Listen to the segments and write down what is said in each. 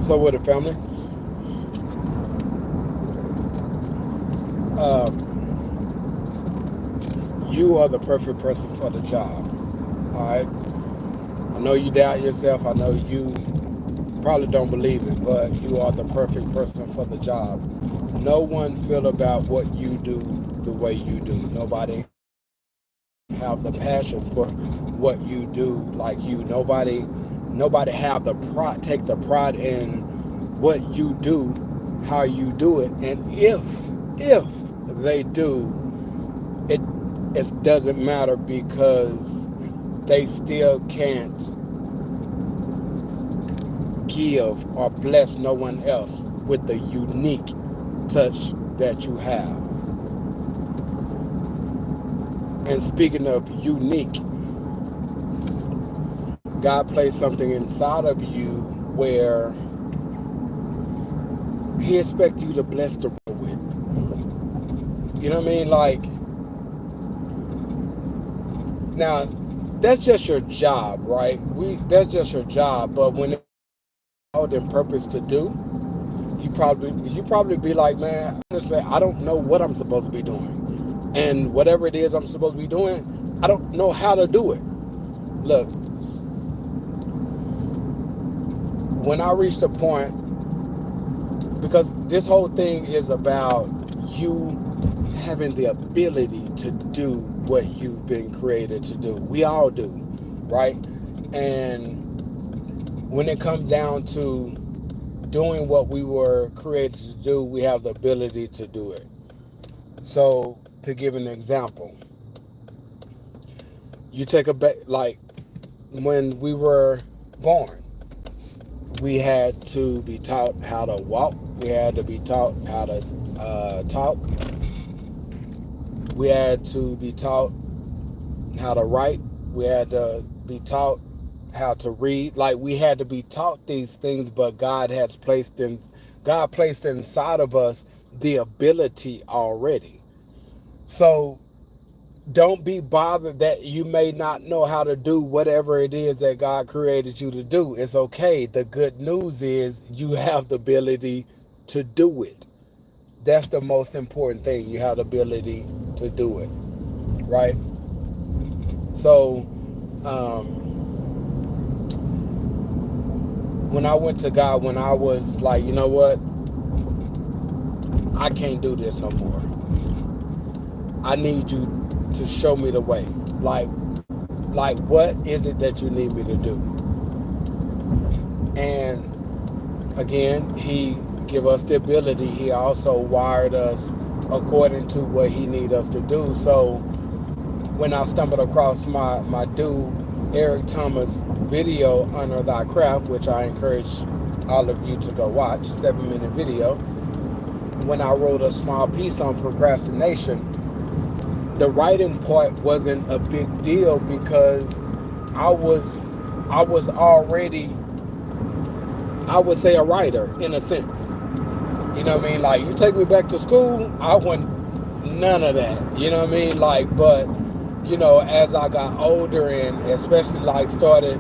What's up with it, family? You are the perfect person for the job. All right. I know you doubt yourself. I know you probably don't believe it, but you are the perfect person for the job. No one feel about what you do the way you do. Nobody have the passion for what you do like you. Nobody have the pride, take the pride in what you do, how you do it. And if they do, it doesn't matter because they still can't give or bless no one else with the unique touch that you have. And speaking of unique, God placed something inside of you where He expects you to bless the world with. You know what I mean? Like, now, that's just your job, right? That's just your job. But when it's called and purpose to do, you probably be like, man, honestly, I don't know what I'm supposed to be doing, and whatever it is I'm supposed to be doing, I don't know how to do it. Look, when I reached a point, because this whole thing is about you having the ability to do what you've been created to do. We all do, right? And when it comes down to doing what we were created to do, we have the ability to do it. So, to give an example, you take like when we were born, we had to be taught how to walk. We had to be taught how to talk. We had to be taught how to write. We had to be taught how to read. Like, we had to be taught these things, but God placed inside of us the ability already. So don't be bothered that you may not know how to do whatever it is that God created you to do. It's okay. The good news is you have the ability to do it. That's the most important thing. You have the ability to do it, right? So when I went to God, when I was like, you know what, I can't do this no more. I need you to show me the way. Like what is it that you need me to do? And again, He give us the ability. He also wired us according to what He need us to do. So when I stumbled across my dude Eric Thomas video, Honor Thy Craft, which I encourage all of you to go watch, 7-minute video, when I wrote a small piece on procrastination, the writing part wasn't a big deal because I was already, I would say, a writer in a sense. You know what I mean? Like, you take me back to school, I wasn't none of that. You know what I mean? Like, but you know, as I got older and especially like started,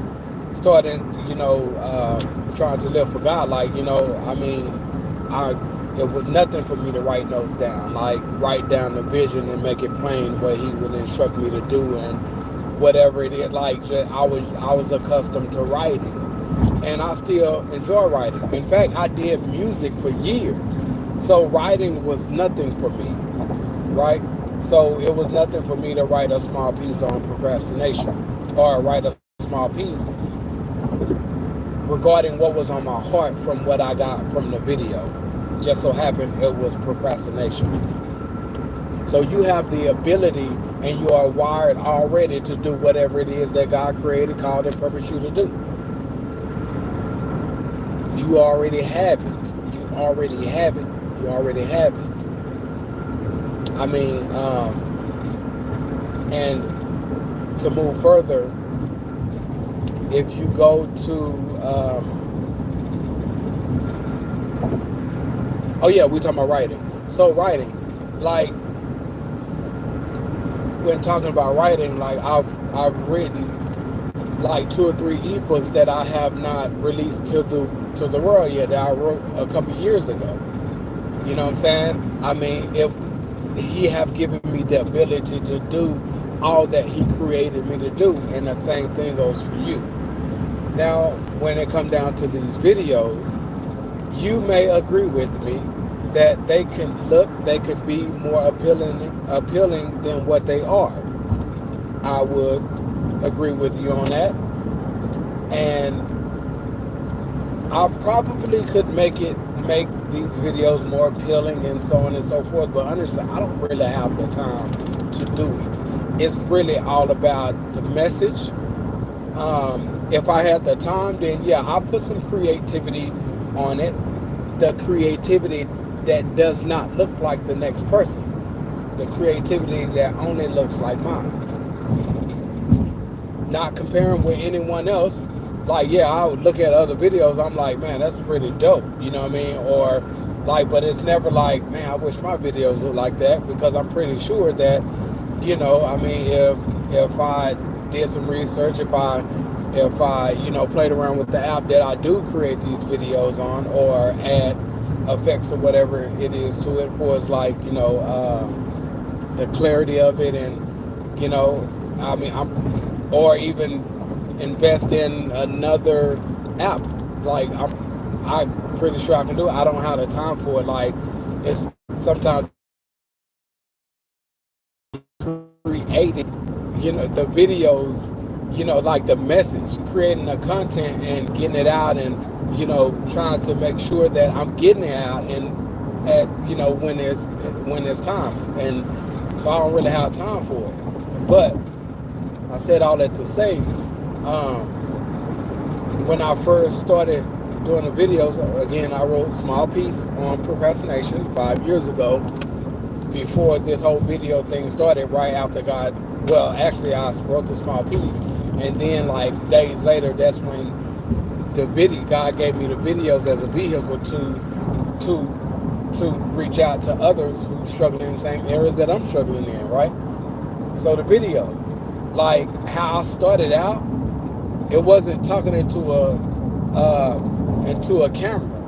you know, trying to live for God, like, you know, I mean, it was nothing for me to write notes down, like write down the vision and make it plain what He would instruct me to do and whatever it is. Like, I was accustomed to writing, and I still enjoy writing. In fact, I did music for years, so writing was nothing for me, right? So it was nothing for me to write a small piece on procrastination or write a small piece regarding what was on my heart from what I got from the video. Just so happened it was procrastination. So you have the ability and you are wired already to do whatever it is that God created, called, and purposed you to do. You already have it. You already have it. You already have it. I mean, and to move further, if you go to, oh yeah, we're talking about writing. So writing, like, when talking about writing, like I've written like 2 or 3 ebooks that I have not released to the world yet, that I wrote a couple years ago. You know what I'm saying? I mean, if he have given me the ability to do all that he created me to do, and the same thing goes for you. Now, when it comes down to these videos, you may agree with me that they can be more appealing than what they are. I would agree with you on that. And I probably could make these videos more appealing and so on and so forth, but honestly, I don't really have the time to do it. It's really all about the message. If I had the time, then yeah, I'll put some creativity on it. The creativity that does not look like the next person. The creativity that only looks like mine. Not comparing with anyone else. Like, yeah, I would look at other videos, I'm like, man, that's pretty dope, you know what I mean? Or like, but it's never like, man, I wish my videos looked like that, because I'm pretty sure that, you know, I mean, if I did some research, if I you know, played around with the app that I do create these videos on, or add effects or whatever it is to it, for it's like, you know, the clarity of it, and, you know, I mean, or even invest in another app. Like, I'm pretty sure I can do it. I don't have the time for it. Like, it's sometimes creating, you know, the videos, you know, like the message, creating the content and getting it out, and, you know, trying to make sure that I'm getting it out, and at, you know, when there's times. And so I don't really have time for it. But I said all that to say, when I first started doing the videos, again, I wrote Small Piece on Procrastination 5 years ago, before this whole video thing started, right after well, actually, I wrote the Small Piece, and then like days later, that's when God gave me the videos as a vehicle to reach out to others who struggle in the same areas that I'm struggling in, right? So the videos, like how I started out, it wasn't talking into a camera.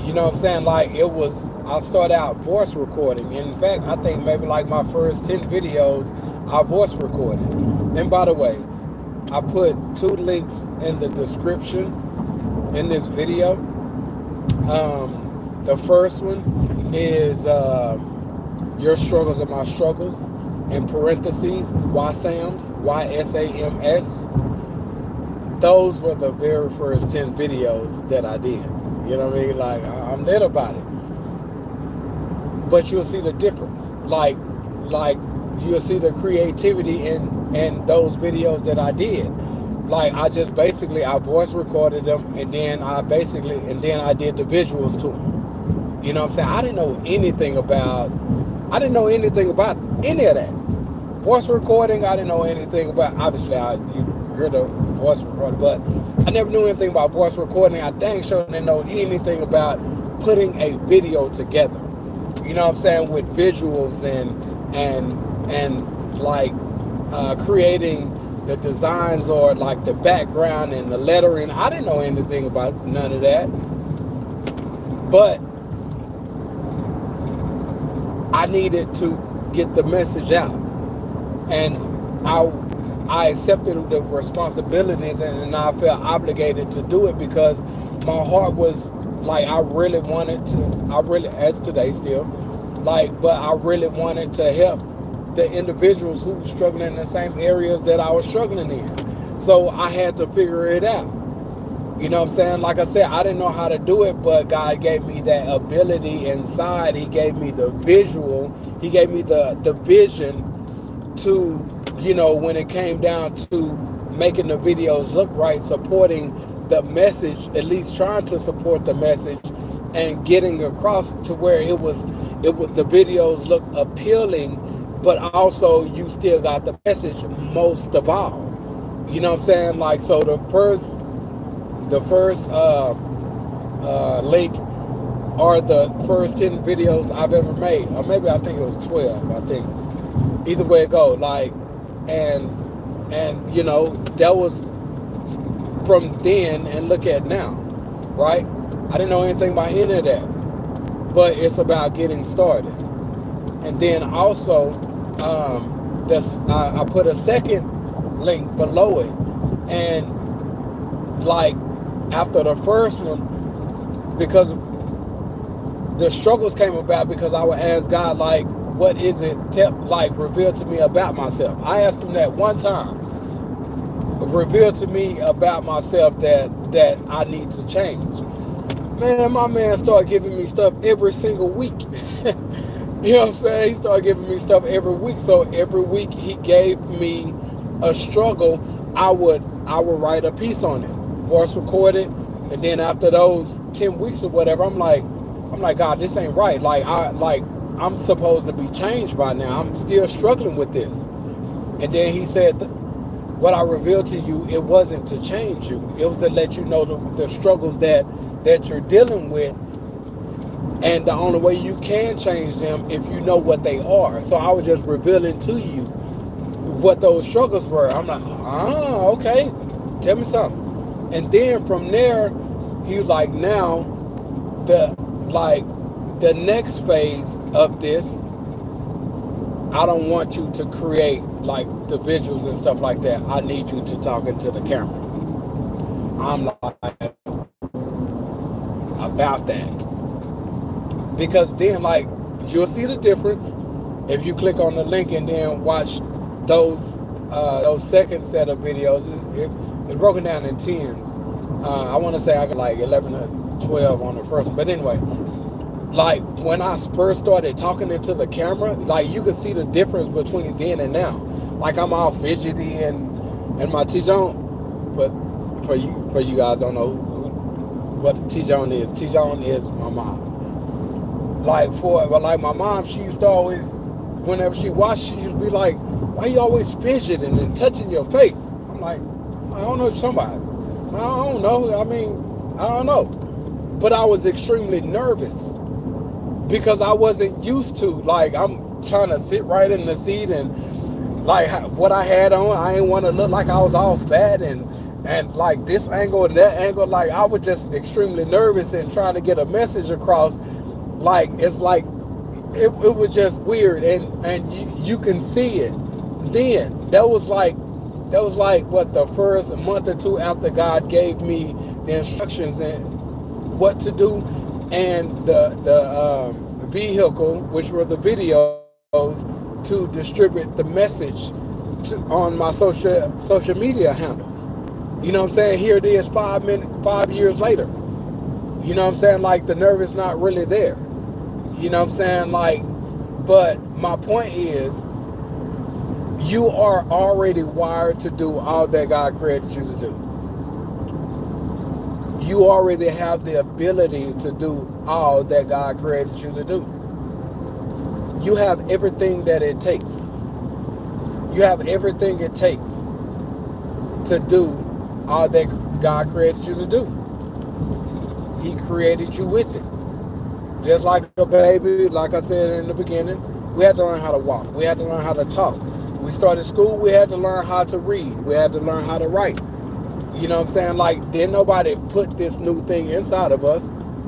You know what I'm saying? Like, I started out voice recording. In fact, I think maybe like my first 10 videos, I voice recorded. And by the way, I put 2 links in the description in this video. The first one is Your Struggles Are My Struggles, in parentheses, YSAMS, YSAMS. Those were the very first 10 videos that I did. You know what I mean? Like, I'm lit about it. But you'll see the difference. Like you'll see the creativity in those videos that I did. Like, I voice recorded them, and then I did the visuals to them. You know what I'm saying? I didn't know anything about any of that. Voice recording, I didn't know anything about. Obviously, you heard the voice recording, but I never knew anything about voice recording. I dang sure didn't know anything about putting a video together. You know what I'm saying? With visuals and like creating the designs, or like the background and the lettering. I didn't know anything about none of that. But I needed to get the message out. And I accepted the responsibilities, and I felt obligated to do it, because my heart was like, I really, as today still, like, but I really wanted to help the individuals who were struggling in the same areas that I was struggling in. So I had to figure it out. You know what I'm saying? Like I said, I didn't know how to do it, but God gave me that ability inside. He gave me the visual. He gave me the vision to, you know, when it came down to making the videos look right, supporting the message, at least trying to support the message, and getting across to where it was the videos look appealing, but also you still got the message most of all. You know what I'm saying? Like, so the first link are the first 10 videos I've ever made, or maybe I think it was 12. I think either way it go, like, and you know, that was from then and look at now, right? I didn't know anything about any of that, but it's about getting started. And then also, I put a second link below it, and like after the first one, because the struggles came about because I would ask God, like, what is it, reveal to me about myself. I asked him that one time, reveal to me about myself that I need to change. Man, my man started giving me stuff every single week. You know what I'm saying? He started giving me stuff every week. So every week he gave me a struggle. I would write a piece on it, voice record it, and then after those 10 weeks or whatever, I'm like, God, this ain't right. I'm supposed to be changed by now. I'm still struggling with this. And then he said, what I revealed to you, it wasn't to change you. It was to let you know the struggles that you're dealing with. And the only way you can change them if you know what they are. So I was just revealing to you what those struggles were. I'm like, okay, tell me something. And then from there, he was like, now the next phase of this, I don't want you to create like the visuals and stuff like that. I need you to talk into the camera. I'm like, about that. Because then, like, you'll see the difference if you click on the link and then watch those second set of videos. It's broken down in tens. I want to say I got like 11 or 12 on the first one. But anyway, like when I first started talking into the camera, like you could see the difference between then and now. Like I'm all fidgety and my T-John, but for you guys don't know what T-John is. T-John is my mom. Like my mom, she used to always, whenever she watched, she used to be like, why you always fidgeting and touching your face? I'm like, I don't know somebody. I don't know. I mean, I don't know. But I was extremely nervous because I wasn't used to, like, I'm trying to sit right in the seat and like what I had on, I didn't want to look like I was all fat and like this angle and that angle. Like I was just extremely nervous and trying to get a message across. Like it's like it was just weird, and you can see it. Then that was like what, the first month or two after God gave me the instructions and what to do, and the vehicle, which were the videos to distribute the message on my social media handles. You know what I'm saying? Here it is 5 years later. You know what I'm saying? Like the nerve is not really there. You know what I'm saying? Like, but my point is, you are already wired to do all that God created you to do. You already have the ability to do all that God created you to do. You have everything that it takes. You have everything it takes to do all that God created you to do. He created you with it. Just like a baby, like I said in the beginning, we had to learn how to walk. We had to learn how to talk. We started school, we had to learn how to read. We had to learn how to write. You know what I'm saying? Like, didn't nobody put this new thing inside of us.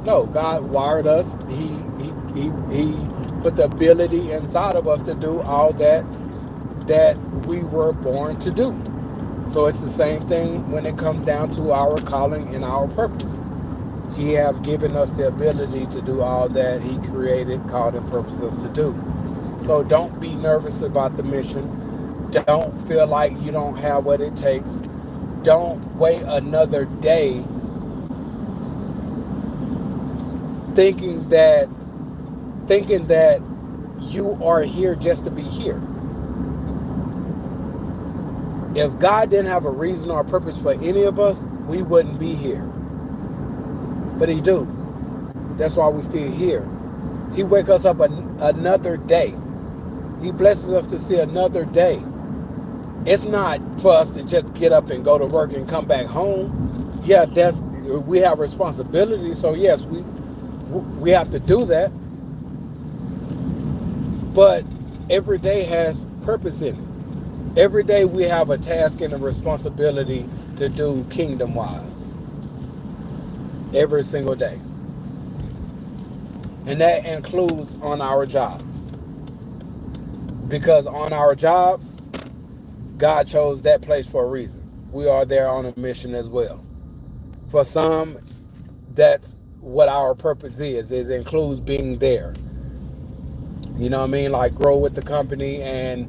No, God wired us. He put the ability inside of us to do all that we were born to do. So it's the same thing when it comes down to our calling and our purpose. He have given us the ability to do all that he created, called, and purposed us to do. So don't be nervous about the mission. Don't feel like you don't have what it takes. Don't wait another day thinking that you are here just to be here. If God didn't have a reason or a purpose for any of us, we wouldn't be here. But he do. That's why we're still here. He wake us up another day. He blesses us to see another day. It's not for us to just get up and go to work and come back home. Yeah, we have responsibility. So yes, we have to do that. But every day has purpose in it. Every day we have a task and a responsibility to do kingdom wise every single day. And that includes on our job. Because on our jobs, God chose that place for a reason. We are there on a mission as well. For some, that's what our purpose is. It includes being there. You know what I mean? Like grow with the company and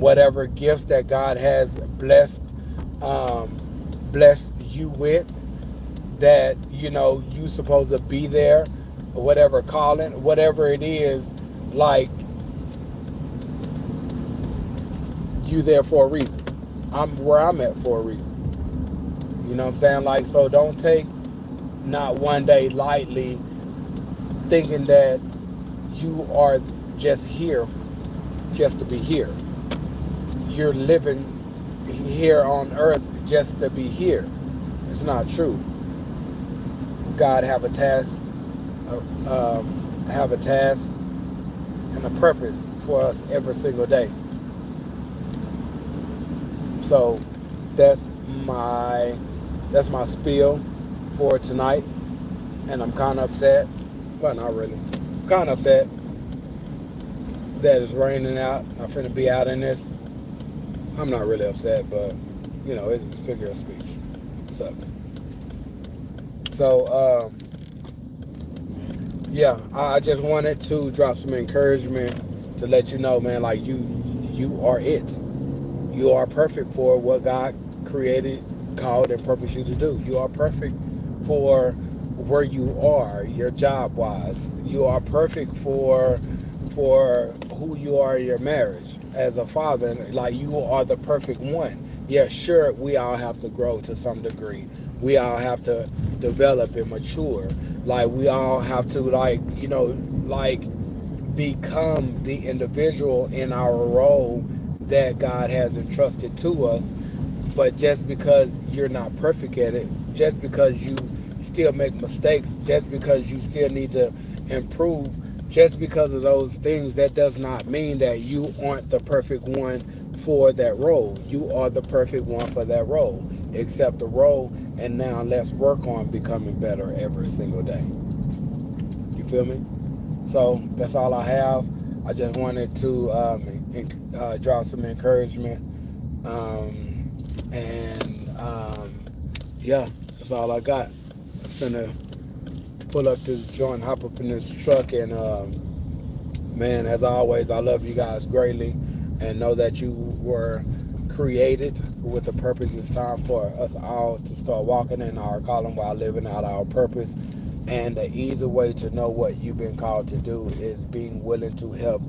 whatever gifts that God has um, blessed you with, that you supposed to be there, or whatever calling, whatever it is, like you there for a reason. I'm where I'm at for a reason. You know what I'm saying? Like, so don't take not one day lightly, thinking that you are just here just to be here. You're living here on earth just to be here. It's not true. God have a task, and a purpose for us every single day. So that's my spiel for tonight, and I'm kind of upset. Well, not really. I'm kind of upset that it's raining out. I'm finna be out in this. I'm not really upset, but it's a figure of speech. It sucks. So yeah, I just wanted to drop some encouragement to let you know, man, like you are it. You are perfect for what God created, called, and purposed you to do. You are perfect for where you are, your job wise. You are perfect for who you are in your marriage as a father. Like, you are the perfect one. Yeah, sure, we all have to grow to some degree. We all have to develop and mature. Like, we all have to become the individual in our role that God has entrusted to us. But just because you're not perfect at it, just because you still make mistakes, just because you still need to improve, just because of those things, that does not mean that you aren't the perfect one for that role. You are the perfect one for that role. Accept the role, and now let's work on becoming better every single day. You feel me? So that's all I have. I just wanted to draw some encouragement, yeah, that's all I got. I'm gonna pull up this joint, hop up in this truck, and man, as always, I love you guys greatly, and know that you were created with a purpose. It's time for us all to start walking in our calling while living out our purpose. And the easy way to know what you've been called to do is being willing to help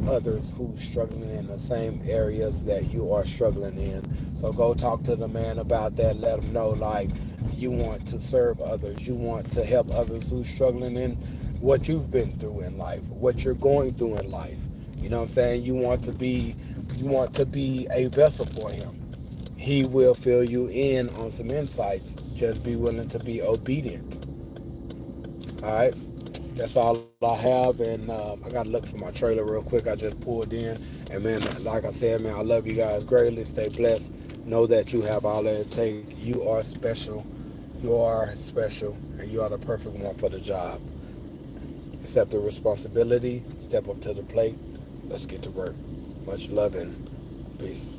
others who's struggling in the same areas that you are struggling in. So go talk to the man about that. Let him know, like, you want to serve others. You want to help others who's struggling in what you've been through in life, what you're going through in life. You know what I'm saying? You want to be a vessel for him. He will fill you in on some insights. Just be willing to be obedient. All right, that's all I have, and I gotta look for my trailer real quick. I just pulled in, and man, like I said, man, I love you guys greatly. Stay blessed. Know that you have all that it takes. You are special. You are special, and you are the perfect one for the job. Accept the responsibility. Step up to the plate. Let's get to work. Much love and peace.